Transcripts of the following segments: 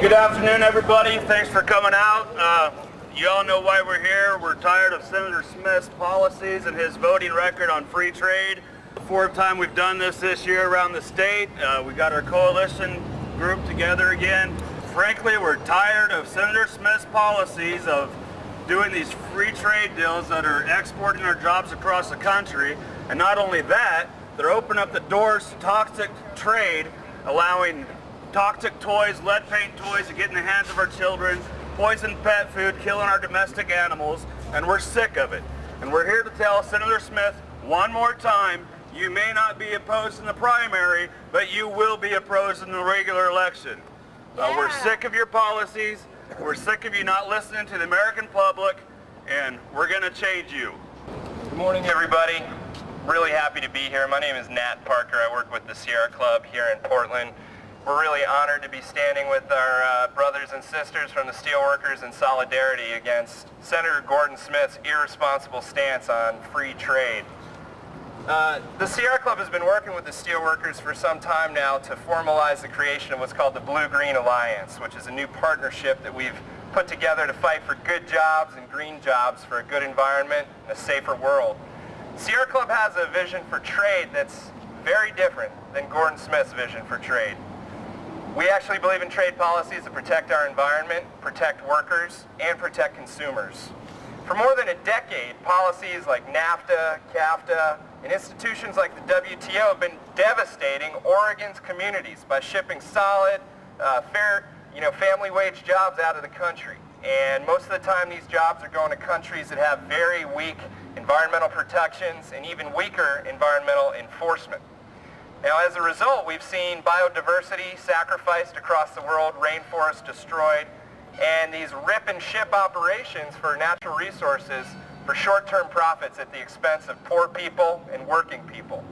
Good afternoon, everybody. Thanks for coming out. You all know why we're here. We're tired of Senator Smith's policies and his voting record on free trade. The fourth time we've done this year around the state. We got our coalition group together again. Frankly, we're tired of Senator Smith's policies of doing these free trade deals that are exporting our jobs across the country. And not only that, they're opening up the doors to toxic trade, allowing toxic toys, lead paint toys to get in the hands of our children, poison pet food, killing our domestic animals, and we're sick of it. And we're here to tell Senator Smith one more time, you may not be opposed in the primary, but you will be opposed in the regular election. We're sick of your policies, we're sick of you not listening to the American public, and we're going to change you. Good morning, everybody. Really happy to be here. My name is Nat Parker. I work with the Sierra Club here in Portland. We're really honored to be standing with our brothers and sisters from the Steelworkers in solidarity against Senator Gordon Smith's irresponsible stance on free trade. The Sierra Club has been working with the Steelworkers for some time now to formalize the creation of what's called the Blue-Green Alliance, which is a new partnership that we've put together to fight for good jobs and green jobs for a good environment and a safer world. Sierra Club has a vision for trade that's very different than Gordon Smith's vision for trade. We actually believe in trade policies that protect our environment, protect workers, and protect consumers. For more than a decade, policies like NAFTA, CAFTA, and institutions like the WTO have been devastating Oregon's communities by shipping solid, fair, family wage jobs out of the country. And most of the time these jobs are going to countries that have very weak environmental protections and even weaker environmental enforcement. Now, as a result, we've seen biodiversity sacrificed across the world, rainforests destroyed, and these rip and ship operations for natural resources for short-term profits at the expense of poor people and working people.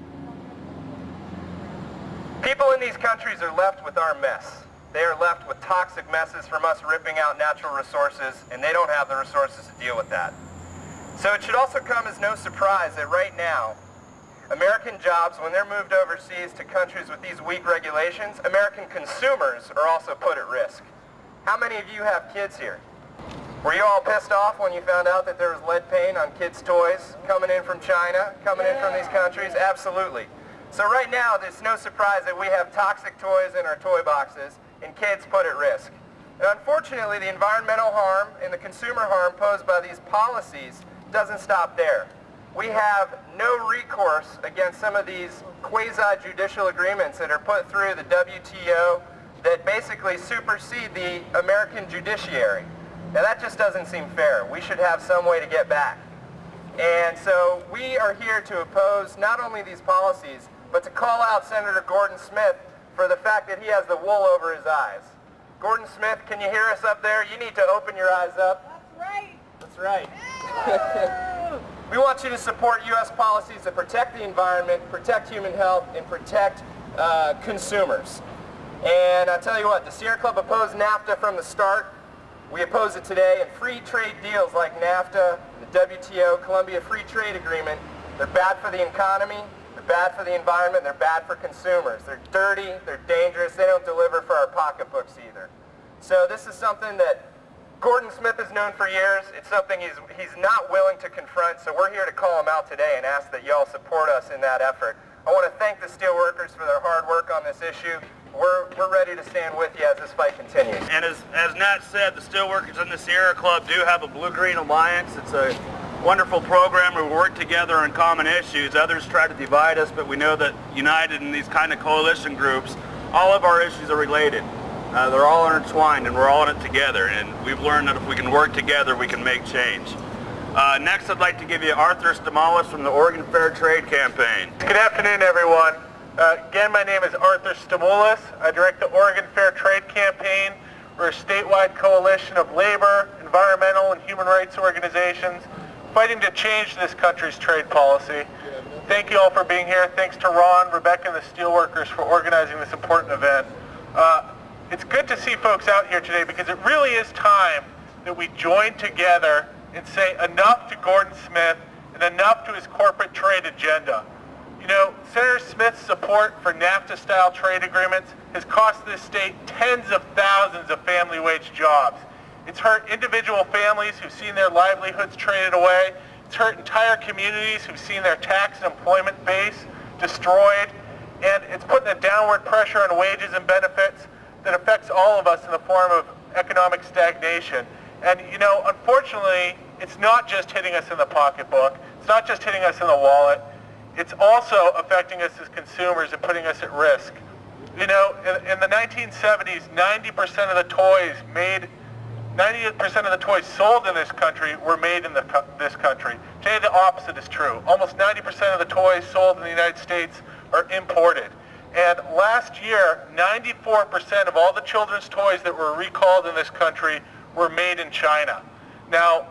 People in these countries are left with our mess. They are left with toxic messes from us ripping out natural resources, and they don't have the resources to deal with that. So it should also come as no surprise that right now, American jobs, when they're moved overseas to countries with these weak regulations, American consumers are also put at risk. How many of you have kids here? Were you all pissed off when you found out that there was lead paint on kids' toys coming in from China, coming in from these countries? Absolutely. So right now, it's no surprise that we have toxic toys in our toy boxes and kids put at risk. And unfortunately, the environmental harm and the consumer harm posed by these policies doesn't stop there. We have no recourse against some of these quasi-judicial agreements that are put through the WTO that basically supersede the American judiciary. Now that just doesn't seem fair. We should have some way to get back. And so we are here to oppose not only these policies, but to call out Senator Gordon Smith for the fact that he has the wool over his eyes. Gordon Smith, can you hear us up there? You need to open your eyes up. That's right. That's right. We want you to support U.S. policies that protect the environment, protect human health, and protect consumers. And I'll tell you what, the Sierra Club opposed NAFTA from the start. We oppose it today, and free trade deals like NAFTA, the WTO, Columbia Free Trade Agreement, they're bad for the economy, they're bad for the environment, they're bad for consumers. They're dirty, they're dangerous, they don't deliver for our pocketbooks either. So this is something that Gordon Smith has known for years. It's something he's not willing to confront, so we're here to call him out today and ask that y'all support us in that effort. I want to thank the Steelworkers for their hard work on this issue. We're ready to stand with you as this fight continues. And as Nat said, the Steelworkers and the Sierra Club do have a Blue-Green Alliance. It's a wonderful program where we work together on common issues. Others try to divide us, but we know that united in these kind of coalition groups, all of our issues are related. They're all intertwined, and we're all in it together. And we've learned that if we can work together, we can make change. Next, I'd like to give you Arthur Stamoulis from the Oregon Fair Trade Campaign. Good afternoon, everyone. Again, my name is Arthur Stamoulis. I direct the Oregon Fair Trade Campaign. We're a statewide coalition of labor, environmental, and human rights organizations fighting to change this country's trade policy. Thank you all for being here. Thanks to Ron, Rebecca, and the Steelworkers for organizing this important event. It's good to see folks out here today because it really is time that we join together and say enough to Gordon Smith and enough to his corporate trade agenda. You know, Senator Smith's support for NAFTA-style trade agreements has cost this state tens of thousands of family wage jobs. It's hurt individual families who've seen their livelihoods traded away. It's hurt entire communities who've seen their tax and employment base destroyed. And it's putting a downward pressure on wages and benefits that affects all of us in the form of economic stagnation. And, you know, unfortunately, it's not just hitting us in the pocketbook. It's not just hitting us in the wallet. It's also affecting us as consumers and putting us at risk. You know, in the 1970s, 90% of the toys sold in this country were made in this country. Today, the opposite is true. Almost 90% of the toys sold in the United States are imported. And last year, 94% of all the children's toys that were recalled in this country were made in China. Now,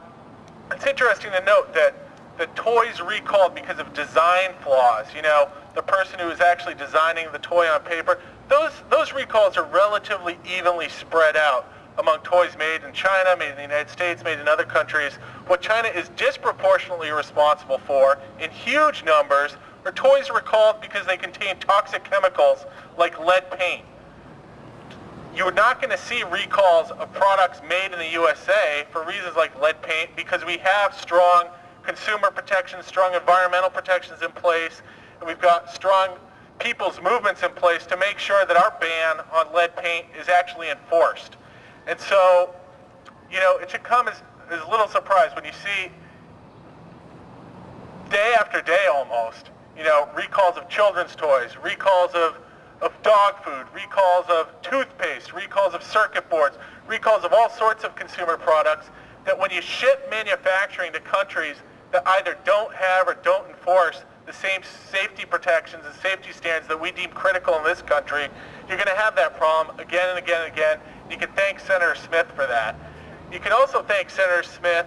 it's interesting to note that the toys recalled because of design flaws, you know, the person who is actually designing the toy on paper, those recalls are relatively evenly spread out among toys made in China, made in the United States, made in other countries. What China is disproportionately responsible for, in huge numbers, are toys recalled because they contain toxic chemicals like lead paint. You're not going to see recalls of products made in the USA for reasons like lead paint because we have strong consumer protections, strong environmental protections in place, and we've got strong people's movements in place to make sure that our ban on lead paint is actually enforced. And so, you know, it should come as a little surprise when you see day after day almost, you know, recalls of children's toys, recalls of dog food, recalls of toothpaste, recalls of circuit boards, recalls of all sorts of consumer products that when you ship manufacturing to countries that either don't have or don't enforce the same safety protections and safety standards that we deem critical in this country, you're going to have that problem again and again and again. You can thank Senator Smith for that. You can also thank Senator Smith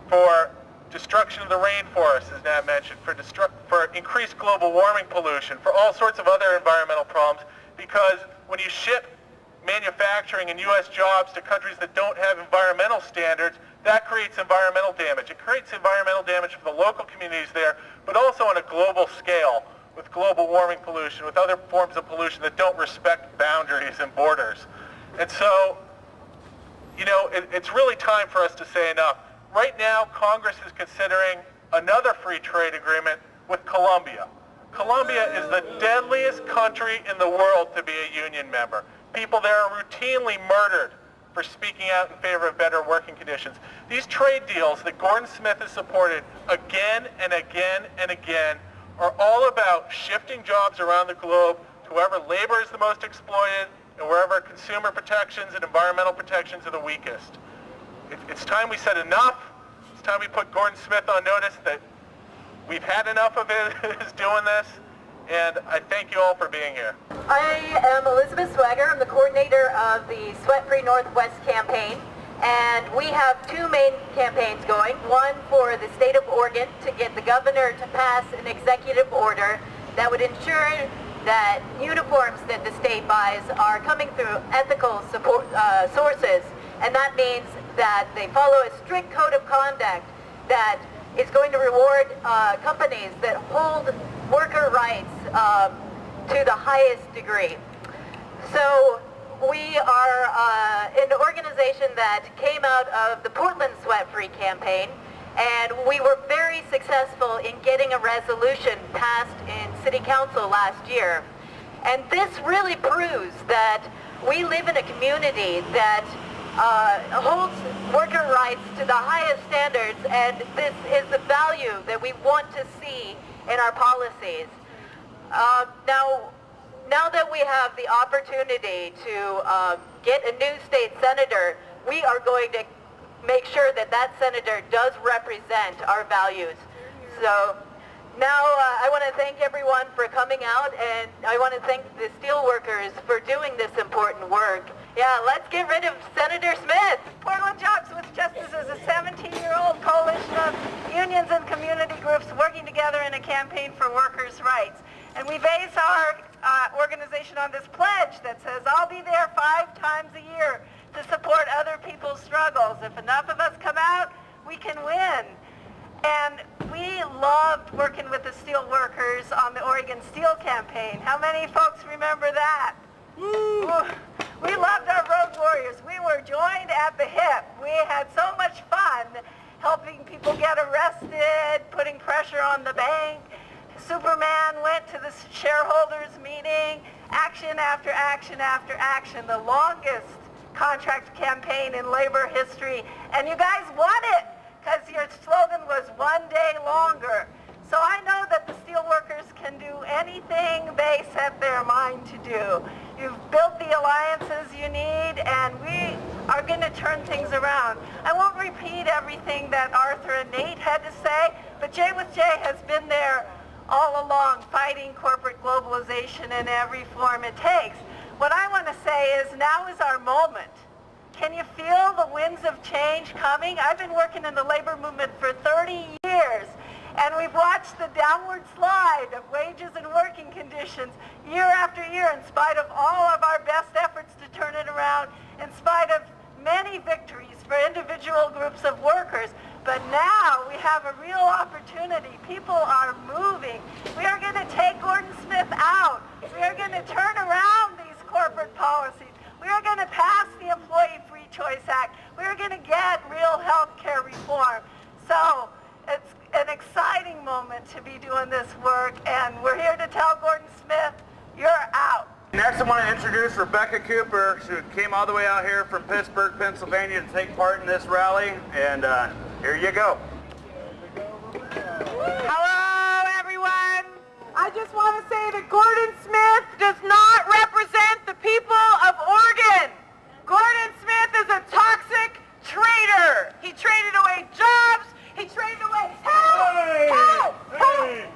for destruction of the rainforest, as Nat mentioned, for increased global warming pollution, for all sorts of other environmental problems, because when you ship manufacturing and U.S. jobs to countries that don't have environmental standards, that creates environmental damage. It creates environmental damage for the local communities there, but also on a global scale with global warming pollution, with other forms of pollution that don't respect boundaries and borders. And so, you know, it's really time for us to say enough. Right now, Congress is considering another free trade agreement with Colombia. Colombia is the deadliest country in the world to be a union member. People there are routinely murdered for speaking out in favor of better working conditions. These trade deals that Gordon Smith has supported again and again and again are all about shifting jobs around the globe to wherever labor is the most exploited and wherever consumer protections and environmental protections are the weakest. It's time we said enough. It's time we put Gordon Smith on notice that we've had enough of his doing this, and I thank you all for being here. I am Elizabeth Swagger. I'm the coordinator of the Sweat-Free Northwest campaign, and we have two main campaigns going. One for the state of Oregon to get the governor to pass an executive order that would ensure that uniforms that the state buys are coming through ethical sources, and that means that they follow a strict code of conduct that is going to reward companies that hold worker rights to the highest degree. So we are an organization that came out of the Portland Sweat-Free campaign, and we were very successful in getting a resolution passed in City Council last year. And this really proves that we live in a community that holds worker rights to the highest standards, and this is the value that we want to see in our policies. Now that we have the opportunity to get a new state senator, we are going to make sure that that senator does represent our values. So now I want to thank everyone for coming out, and I want to thank the steelworkers for doing this important work. Yeah, let's get rid of Senator Smith. Portland Jobs with Justice is a 17-year-old coalition of unions and community groups working together in a campaign for workers' rights. And we base our organization on this pledge that says, I'll be there 5 times a year to support other people's struggles. If enough of us come out, we can win. And we loved working with the steelworkers on the Oregon Steel Campaign. How many folks remember that? Woo! We loved our road warriors. We were joined at the hip. We had so much fun helping people get arrested, putting pressure on the bank. Superman went to the shareholders meeting, action after action after action, the longest contract campaign in labor history. And you guys won it because your slogan was one day longer. So I know that the steelworkers can do anything they set their mind to do. You've built the alliances you need, and we are going to turn things around. I won't repeat everything that Arthur and Nate had to say, but Jay with Jay has been there all along, fighting corporate globalization in every form it takes. What I want to say is now is our moment. Can you feel the winds of change coming? I've been working in the labor movement for 30 years. And we've watched the downward slide of wages and working conditions year after year in spite of all of our best efforts to turn it around, in spite of many victories for individual groups of workers. But now we have a real opportunity. People are moving. We are going to take Gordon Smith out. We are going to turn around these corporate policies. We are going to pass the Employee Free Choice Act. We are going to get real health care reform. So it's an exciting moment to be doing this work, and we're here to tell Gordon Smith, you're out. Next, I want to introduce Rebecca Cooper, who came all the way out here from Pittsburgh, Pennsylvania to take part in this rally, and here you go. Hello, everyone. I just want to say that Gordon Smith does not represent the people of Oregon. Gordon Smith is a toxic traitor. He traded away jobs. He traded away help! Hey!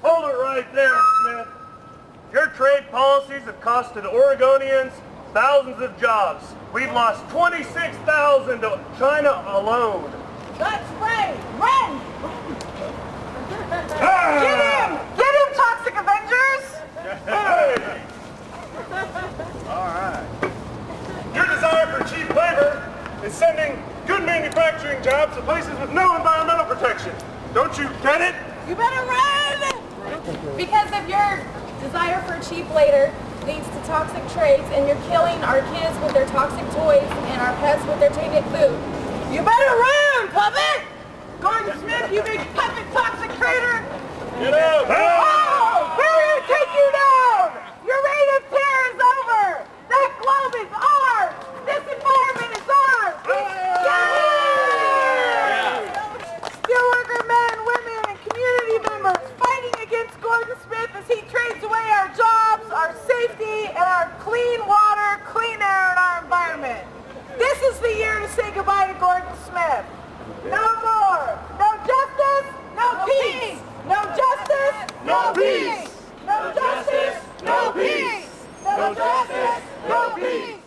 Hold it right there, Smith. Your trade policies have costed Oregonians thousands of jobs. We've lost 26,000 to China alone. That's right. Run! Ah! Get him! Get him, Toxic Avengers! Hey! All right. Your desire for cheap labor is sending good manufacturing jobs to places with no environmental protection. Don't you get it? You better run! Because of your desire for cheap labor leads to toxic trades, and you're killing our kids with their toxic toys and our pets with their tainted food. You better run, puppet! Gordon Smith, you big puppet toxic traitor! Get out! Oh! We're going to take you down! Your reign of terror is over! That globe is ours! This environment is ours! Yay! Steelworker men, women, and community members fighting against Gordon Smith as he trades away our jobs, our safety, and our clean water, clean air, and our environment. This is the year to say goodbye to Gordon Smith. No more! No justice, no peace! No justice, no peace! No justice, no peace! No justice, no peace!